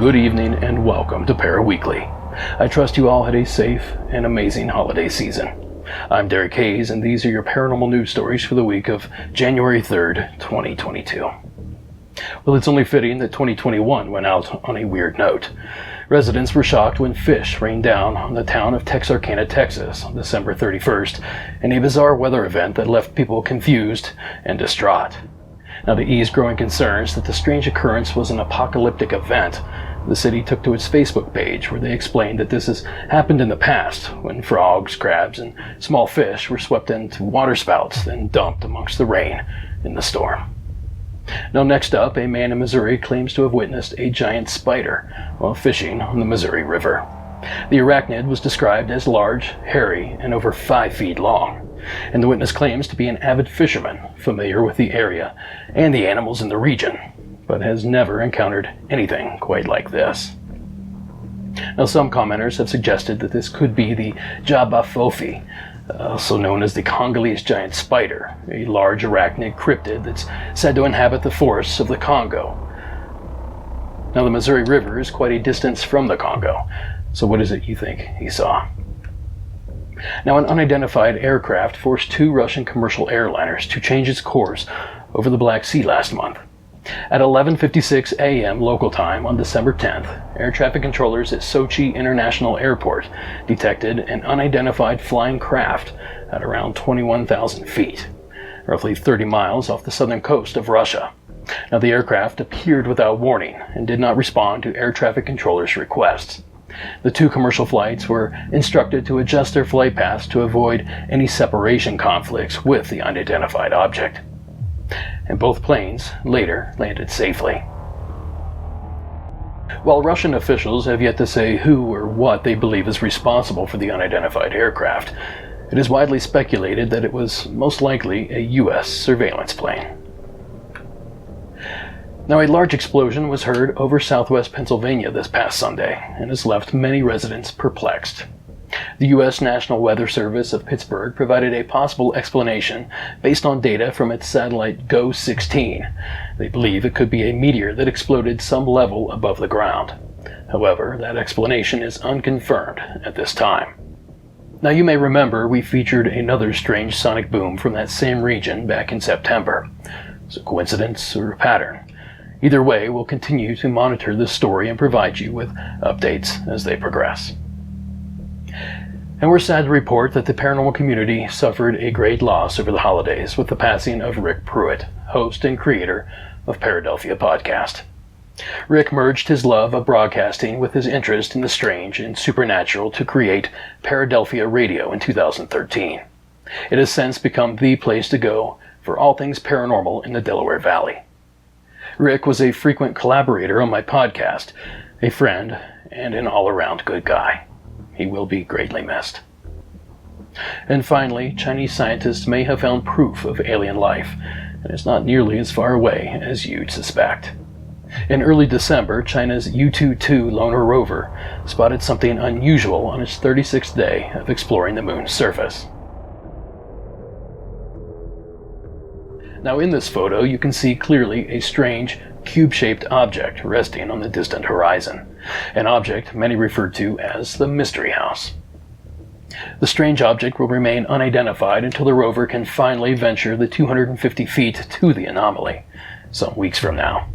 Good evening and welcome to ParaWeekly. I trust you all had a safe and amazing holiday season. I'm Derek Hayes, and these are your paranormal news stories for the week of January 3rd, 2022. Well, it's only fitting that 2021 went out on a weird note. Residents were shocked when fish rained down on the town of Texarkana, Texas on December 31st in a bizarre weather event that left people confused and distraught. Now, to ease growing concerns that the strange occurrence was an apocalyptic event, the city took to its Facebook page where they explained that this has happened in the past when frogs, crabs, and small fish were swept into waterspouts and dumped amongst the rain in the storm. Now, next up, a man in Missouri claims to have witnessed a giant spider while fishing on the Missouri River. The arachnid was described as large, hairy, and over 5 feet long, and the witness claims to be an avid fisherman familiar with the area and the animals in the region, but has never encountered anything quite like this. Now, some commenters have suggested that this could be the Jabafofi, also known as the Congolese giant spider, a large arachnid cryptid that's said to inhabit the forests of the Congo. Now, the Missouri River is quite a distance from the Congo, so what is it you think he saw? Now, an unidentified aircraft forced 2 Russian commercial airliners to change its course over the Black Sea last month. At 11:56 a.m. local time on December 10th, air traffic controllers at Sochi International Airport detected an unidentified flying craft at around 21,000 feet, roughly 30 miles off the southern coast of Russia. Now, the aircraft appeared without warning and did not respond to air traffic controllers' requests. The 2 commercial flights were instructed to adjust their flight paths to avoid any separation conflicts with the unidentified object. And both planes later landed safely. While Russian officials have yet to say who or what they believe is responsible for the unidentified aircraft, it is widely speculated that it was most likely a U.S. surveillance plane. Now, a large explosion was heard over southwest Pennsylvania this past Sunday and has left many residents perplexed. The U.S. National Weather Service of Pittsburgh provided a possible explanation based on data from its satellite GO-16. They believe it could be a meteor that exploded some level above the ground. However, that explanation is unconfirmed at this time. Now, you may remember we featured another strange sonic boom from that same region back in September. Is it coincidence or a pattern? Either way, we'll continue to monitor this story and provide you with updates as they progress. And we're sad to report that the paranormal community suffered a great loss over the holidays with the passing of Rick Pruitt, host and creator of Paradelphia Podcast. Rick merged his love of broadcasting with his interest in the strange and supernatural to create Paradelphia Radio in 2013. It has since become the place to go for all things paranormal in the Delaware Valley. Rick was a frequent collaborator on my podcast, a friend, and an all-around good guy. He will be greatly missed. And finally, Chinese scientists may have found proof of alien life, and it's not nearly as far away as you'd suspect. In early December, China's U-22 lunar rover spotted something unusual on its 36th day of exploring the moon's surface. Now, in this photo, you can see clearly a strange, cube-shaped object resting on the distant horizon, an object many refer to as the Mystery House. The strange object will remain unidentified until the rover can finally venture the 250 feet to the anomaly, some weeks from now.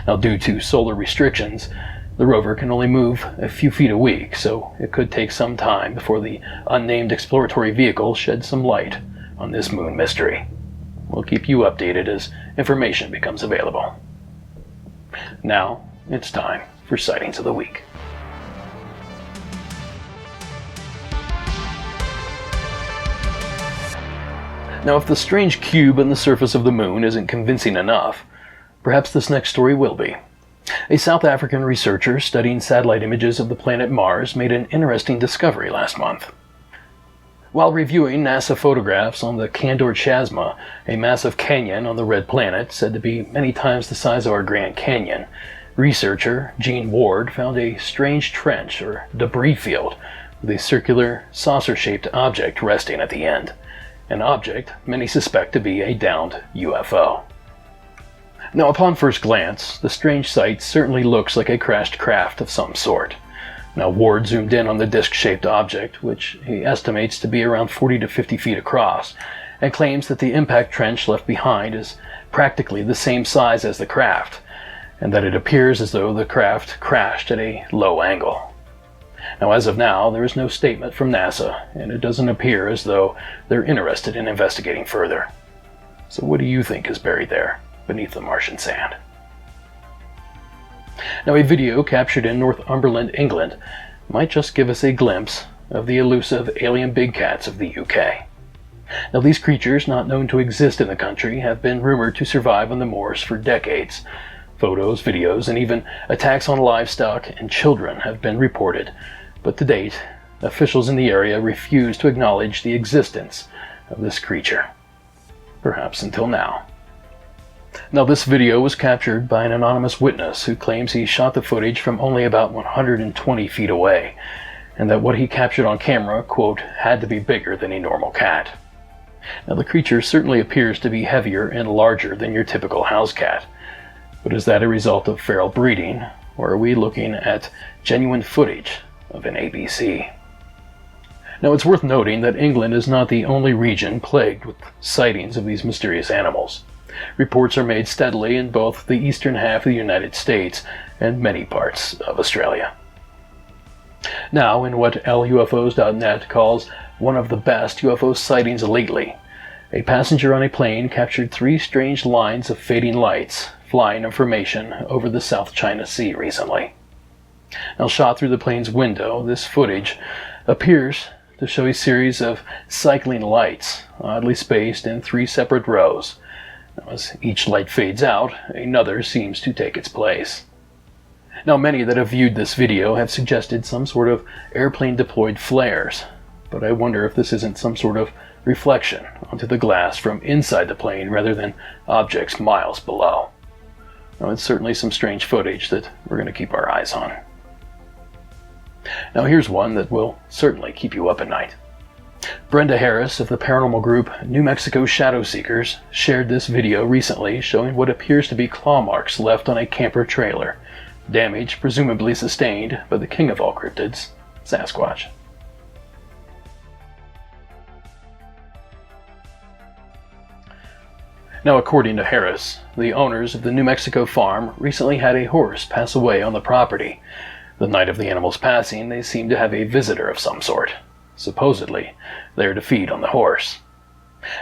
Now, due to solar restrictions, the rover can only move a few feet a week, so it could take some time before the unnamed exploratory vehicle sheds some light on this moon mystery. We'll keep you updated as information becomes available. Now, it's time for Sightings of the Week. Now, if the strange cube on the surface of the moon isn't convincing enough, perhaps this next story will be. A South African researcher studying satellite images of the planet Mars made an interesting discovery last month. While reviewing NASA photographs on the Candor Chasma, a massive canyon on the red planet said to be many times the size of our Grand Canyon, researcher Gene Ward found a strange trench or debris field with a circular, saucer-shaped object resting at the end, an object many suspect to be a downed UFO. Now, upon first glance, the strange sight certainly looks like a crashed craft of some sort. Now, Ward zoomed in on the disc-shaped object, which he estimates to be around 40 to 50 feet across, and claims that the impact trench left behind is practically the same size as the craft, and that it appears as though the craft crashed at a low angle. Now, as of now, there is no statement from NASA, and it doesn't appear as though they're interested in investigating further. So what do you think is buried there beneath the Martian sand? Now, a video captured in Northumberland, England, might just give us a glimpse of the elusive alien big cats of the UK. Now, these creatures, not known to exist in the country, have been rumored to survive on the moors for decades. Photos, videos, and even attacks on livestock and children have been reported, but to date, officials in the area refuse to acknowledge the existence of this creature. Perhaps until now. Now, this video was captured by an anonymous witness who claims he shot the footage from only about 120 feet away, and that what he captured on camera, quote, had to be bigger than a normal cat. Now, the creature certainly appears to be heavier and larger than your typical house cat, but is that a result of feral breeding, or are we looking at genuine footage of an ABC? Now, it's worth noting that England is not the only region plagued with sightings of these mysterious animals. Reports are made steadily in both the eastern half of the United States and many parts of Australia. Now, in what LUFOs.net calls one of the best UFO sightings lately, a passenger on a plane captured 3 strange lines of fading lights flying in formation over the South China Sea recently. Now, shot through the plane's window, this footage appears to show a series of cycling lights, oddly spaced in 3 separate rows. Now, as each light fades out, another seems to take its place. Now, many that have viewed this video have suggested some sort of airplane-deployed flares, but I wonder if this isn't some sort of reflection onto the glass from inside the plane rather than objects miles below. Now, it's certainly some strange footage that we're going to keep our eyes on. Now, here's one that will certainly keep you up at night. Brenda Harris of the paranormal group New Mexico Shadow Seekers shared this video recently showing what appears to be claw marks left on a camper trailer, damage presumably sustained by the king of all cryptids, Sasquatch. Now, according to Harris, the owners of the New Mexico farm recently had a horse pass away on the property. The night of the animal's passing, they seemed to have a visitor of some sort, supposedly there to feed on the horse.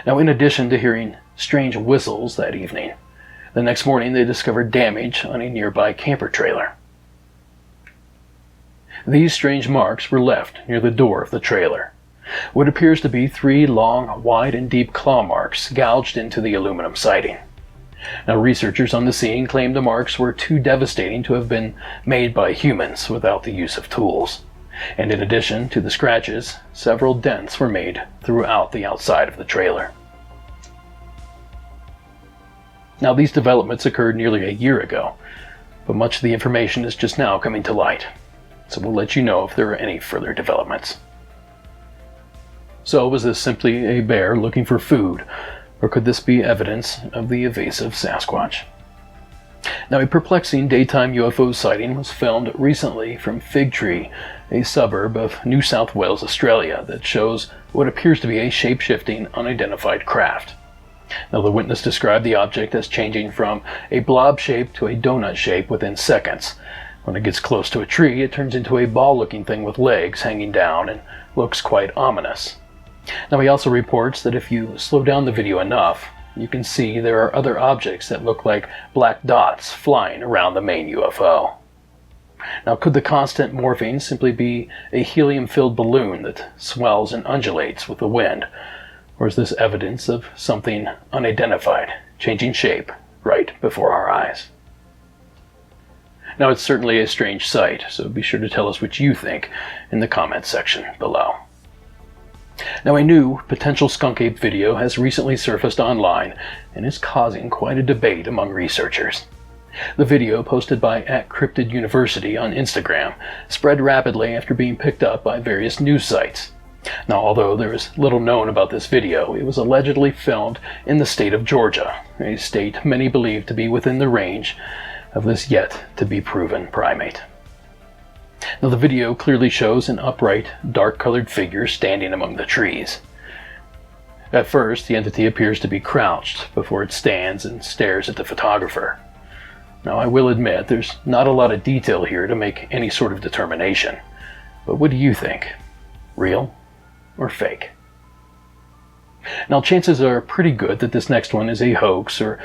Now, in addition to hearing strange whistles that evening, the next morning they discovered damage on a nearby camper trailer. These strange marks were left near the door of the trailer. What appears to be 3 long, wide, and deep claw marks gouged into the aluminum siding. Now, researchers on the scene claim the marks were too devastating to have been made by humans without the use of tools. And in addition to the scratches, several dents were made throughout the outside of the trailer. Now, these developments occurred nearly a year ago, but much of the information is just now coming to light, so we'll let you know if there are any further developments. So, was this simply a bear looking for food, or could this be evidence of the evasive Sasquatch? Now, a perplexing daytime UFO sighting was filmed recently from Fig Tree, a suburb of New South Wales, Australia, that shows what appears to be a shape-shifting, unidentified craft. Now, the witness described the object as changing from a blob shape to a donut shape within seconds. When it gets close to a tree, it turns into a ball-looking thing with legs hanging down and looks quite ominous. Now, he also reports that if you slow down the video enough, you can see there are other objects that look like black dots flying around the main UFO. Now, could the constant morphing simply be a helium-filled balloon that swells and undulates with the wind? Or is this evidence of something unidentified, changing shape right before our eyes? Now, it's certainly a strange sight, so be sure to tell us what you think in the comments section below. Now, a new potential skunk ape video has recently surfaced online and is causing quite a debate among researchers. The video, posted by @CryptidUniversity on Instagram, spread rapidly after being picked up by various news sites. Now, although there is little known about this video, it was allegedly filmed in the state of Georgia, a state many believe to be within the range of this yet-to-be-proven primate. Now, the video clearly shows an upright, dark-colored figure standing among the trees. At first, the entity appears to be crouched before it stands and stares at the photographer. Now, I will admit there's not a lot of detail here to make any sort of determination, but what do you think? Real or fake? Now, chances are pretty good that this next one is a hoax or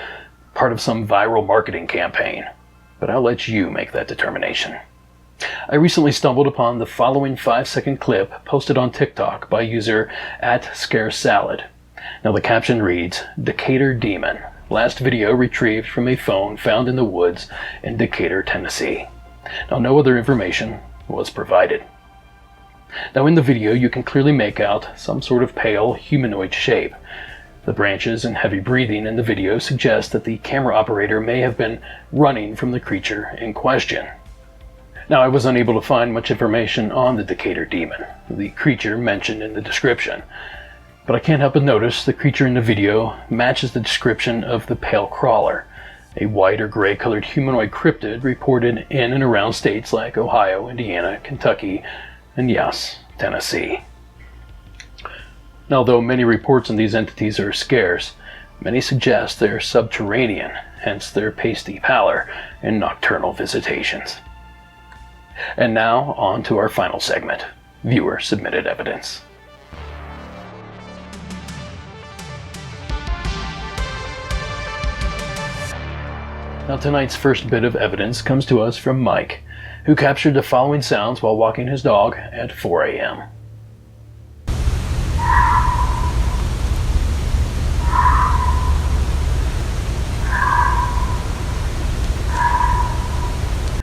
part of some viral marketing campaign, but I'll let you make that determination. I recently stumbled upon the following 5-second clip posted on TikTok by user @ScareSalad. Now, the caption reads, "Decatur Demon. Last video retrieved from a phone found in the woods in Decatur, Tennessee." Now, no other information was provided. Now, in the video, you can clearly make out some sort of pale humanoid shape. The branches and heavy breathing in the video suggest that the camera operator may have been running from the creature in question. Now, I was unable to find much information on the Decatur Demon, the creature mentioned in the description, but I can't help but notice the creature in the video matches the description of the Pale Crawler, a white or gray-colored humanoid cryptid reported in and around states like Ohio, Indiana, Kentucky, and yes, Tennessee. Now, though many reports on these entities are scarce, many suggest they're subterranean, hence their pasty pallor and nocturnal visitations. And now, on to our final segment, viewer-submitted evidence. Now, tonight's first bit of evidence comes to us from Mike, who captured the following sounds while walking his dog at 4 a.m.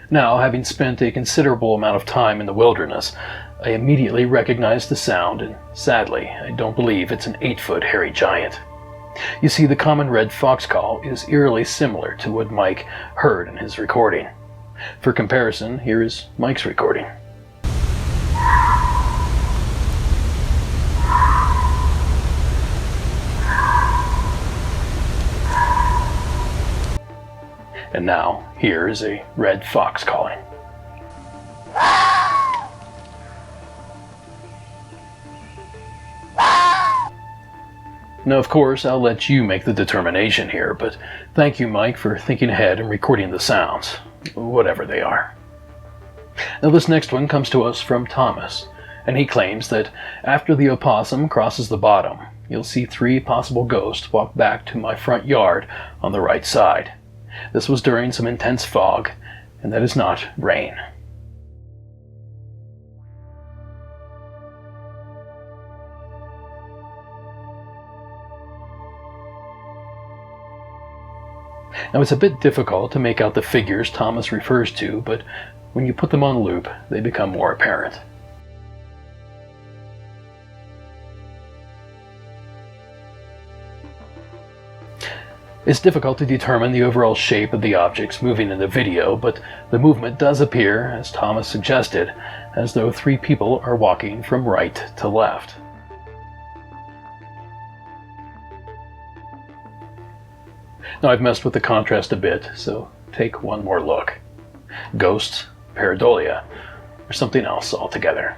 Now, having spent a considerable amount of time in the wilderness, I immediately recognized the sound, and sadly, I don't believe it's an 8-foot hairy giant. You see, the common red fox call is eerily similar to what Mike heard in his recording. For comparison, here is Mike's recording. And now, here is a red fox calling. Now, of course, I'll let you make the determination here, but thank you, Mike, for thinking ahead and recording the sounds, whatever they are. Now, this next one comes to us from Thomas, and he claims that after the opossum crosses the bottom, you'll see 3 possible ghosts walk back to my front yard on the right side. This was during some intense fog, and that is not rain. Now, it's a bit difficult to make out the figures Thomas refers to, but when you put them on loop, they become more apparent. It's difficult to determine the overall shape of the objects moving in the video, but the movement does appear, as Thomas suggested, as though 3 people are walking from right to left. Now, I've messed with the contrast a bit, so take one more look. Ghosts, pareidolia, or something else altogether.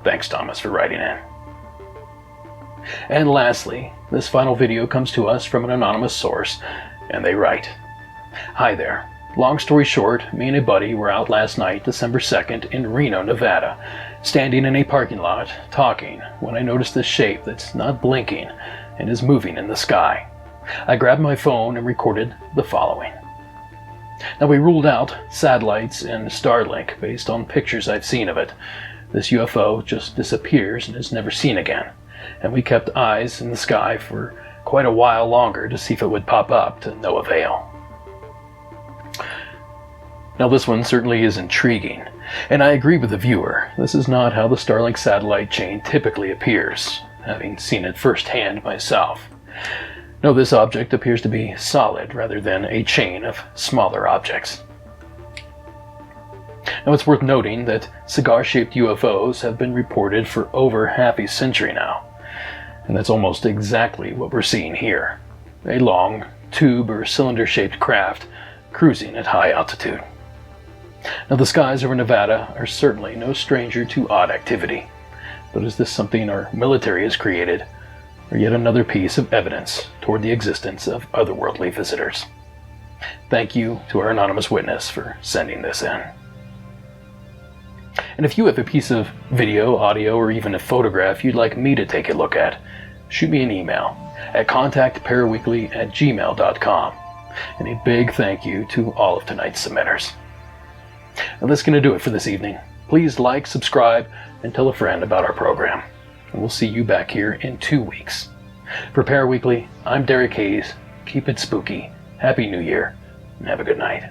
Thanks, Thomas, for writing in. And lastly, this final video comes to us from an anonymous source, and they write, "Hi there. Long story short, me and a buddy were out last night, December 2nd, in Reno, Nevada, standing in a parking lot, talking, when I noticed this shape that's not blinking and is moving in the sky. I grabbed my phone and recorded the following. Now, we ruled out satellites and Starlink based on pictures I've seen of it. This UFO just disappears and is never seen again, and we kept eyes in the sky for quite a while longer to see if it would pop up, to no avail." Now, this one certainly is intriguing, and I agree with the viewer. This is not how the Starlink satellite chain typically appears, having seen it firsthand myself. No, this object appears to be solid rather than a chain of smaller objects. Now it's worth noting that cigar-shaped UFOs have been reported for over half a century now, and that's almost exactly what we're seeing here. A long, tube or cylinder-shaped craft cruising at high altitude. Now the skies over Nevada are certainly no stranger to odd activity, but is this something our military has created, or yet another piece of evidence toward the existence of otherworldly visitors? Thank you to our anonymous witness for sending this in. And if you have a piece of video, audio, or even a photograph you'd like me to take a look at, shoot me an email at contactparaweekly@gmail.com. And a big thank you to all of tonight's submitters. And that's going to do it for this evening. Please like, subscribe, and tell a friend about our program. And we'll see you back here in 2 weeks. For ParaWeekly, I'm Derek Hayes. Keep it spooky. Happy New Year, and have a good night.